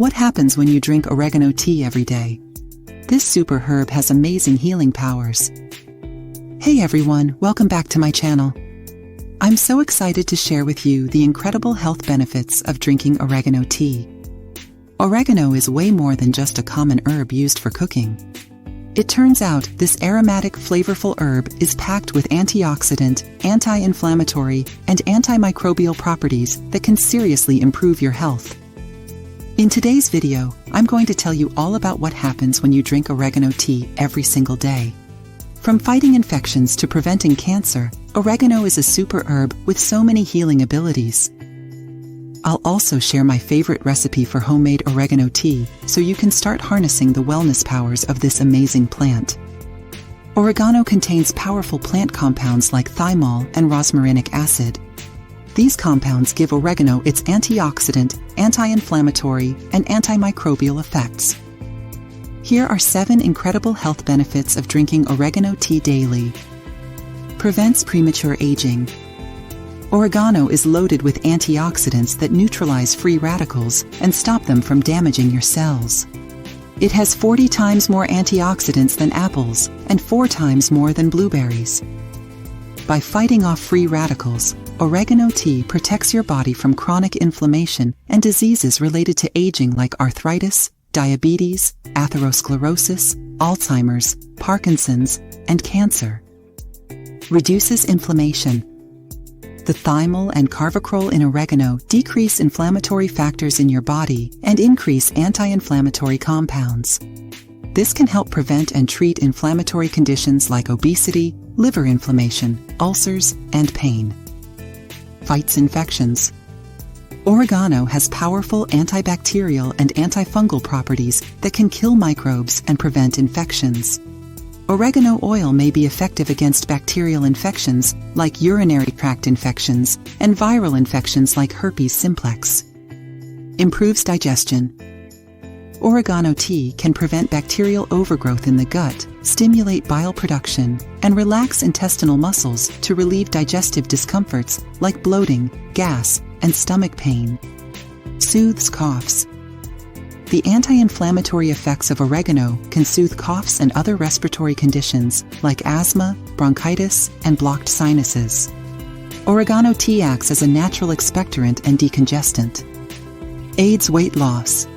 What happens when you drink oregano tea every day? This super herb has amazing healing powers. Hey everyone, welcome back to my channel. I'm so excited to share with you the incredible health benefits of drinking oregano tea. Oregano is way more than just a common herb used for cooking. It turns out this aromatic, flavorful herb is packed with antioxidant, anti-inflammatory, and antimicrobial properties that can seriously improve your health. In today's video, I'm going to tell you all about what happens when you drink oregano tea every single day. From fighting infections to preventing cancer, oregano is a super herb with so many healing abilities. I'll also share my favorite recipe for homemade oregano tea so you can start harnessing the wellness powers of this amazing plant. Oregano contains powerful plant compounds like thymol and rosmarinic acid. These compounds give oregano its antioxidant, anti-inflammatory, and antimicrobial effects. Here are 7 incredible health benefits of drinking oregano tea daily. Prevents premature aging. Oregano is loaded with antioxidants that neutralize free radicals and stop them from damaging your cells. It has 40 times more antioxidants than apples and 4 times more than blueberries. By fighting off free radicals, oregano tea protects your body from chronic inflammation and diseases related to aging like arthritis, diabetes, atherosclerosis, Alzheimer's, Parkinson's, and cancer. Reduces inflammation. The thymol and carvacrol in oregano decrease inflammatory factors in your body and increase anti-inflammatory compounds. This can help prevent and treat inflammatory conditions like obesity, liver inflammation, ulcers, and pain. Fights infections. Oregano has powerful antibacterial and antifungal properties that can kill microbes and prevent infections. Oregano oil may be effective against bacterial infections like urinary tract infections and viral infections like herpes simplex. Improves digestion. Oregano tea can prevent bacterial overgrowth in the gut, stimulate bile production, and relax intestinal muscles to relieve digestive discomforts like bloating, gas, and stomach pain. Soothes coughs. The anti-inflammatory effects of oregano can soothe coughs and other respiratory conditions like asthma, bronchitis, and blocked sinuses. Oregano tea acts as a natural expectorant and decongestant. Aids weight loss.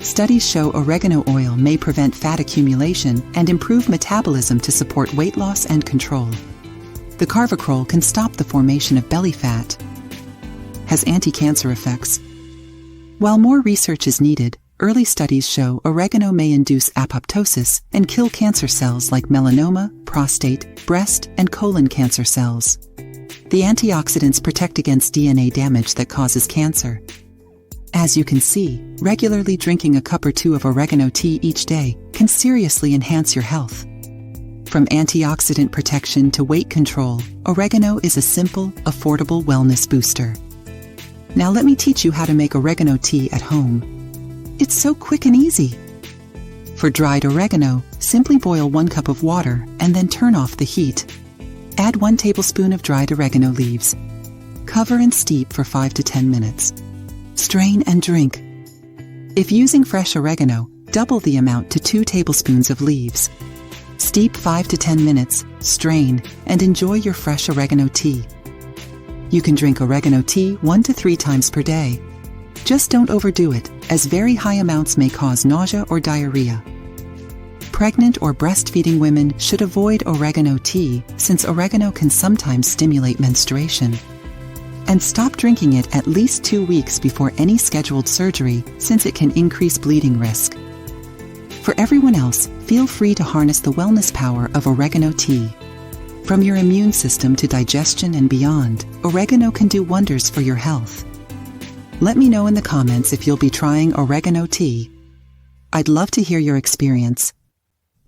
Studies show oregano oil may prevent fat accumulation and improve metabolism to support weight loss and control. The carvacrol can stop the formation of belly fat. Has anti-cancer effects. While more research is needed, early studies show oregano may induce apoptosis and kill cancer cells like melanoma, prostate, breast, and colon cancer cells. The antioxidants protect against DNA damage that causes cancer. As you can see, regularly drinking a cup or 2 of oregano tea each day can seriously enhance your health. From antioxidant protection to weight control, oregano is a simple, affordable wellness booster. Now let me teach you how to make oregano tea at home. It's so quick and easy. For dried oregano, simply boil 1 cup of water and then turn off the heat. Add 1 tablespoon of dried oregano leaves. Cover and steep for 5 to 10 minutes. Strain and drink. If using fresh oregano, double the amount to 2 tablespoons of leaves. Steep 5 to 10 minutes, strain, and enjoy your fresh oregano tea. You can drink oregano tea 1 to 3 times per day. Just don't overdo it, as very high amounts may cause nausea or diarrhea. Pregnant or breastfeeding women should avoid oregano tea since oregano can sometimes stimulate menstruation. And stop drinking it at least 2 weeks before any scheduled surgery since it can increase bleeding risk. For everyone else, feel free to harness the wellness power of oregano tea. From your immune system to digestion and beyond, oregano can do wonders for your health. Let me know in the comments if you'll be trying oregano tea. I'd love to hear your experience.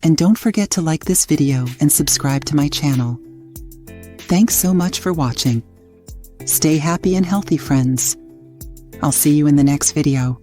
And don't forget to like this video and subscribe to my channel. Thanks so much for watching. Stay happy and healthy, friends. I'll see you in the next video.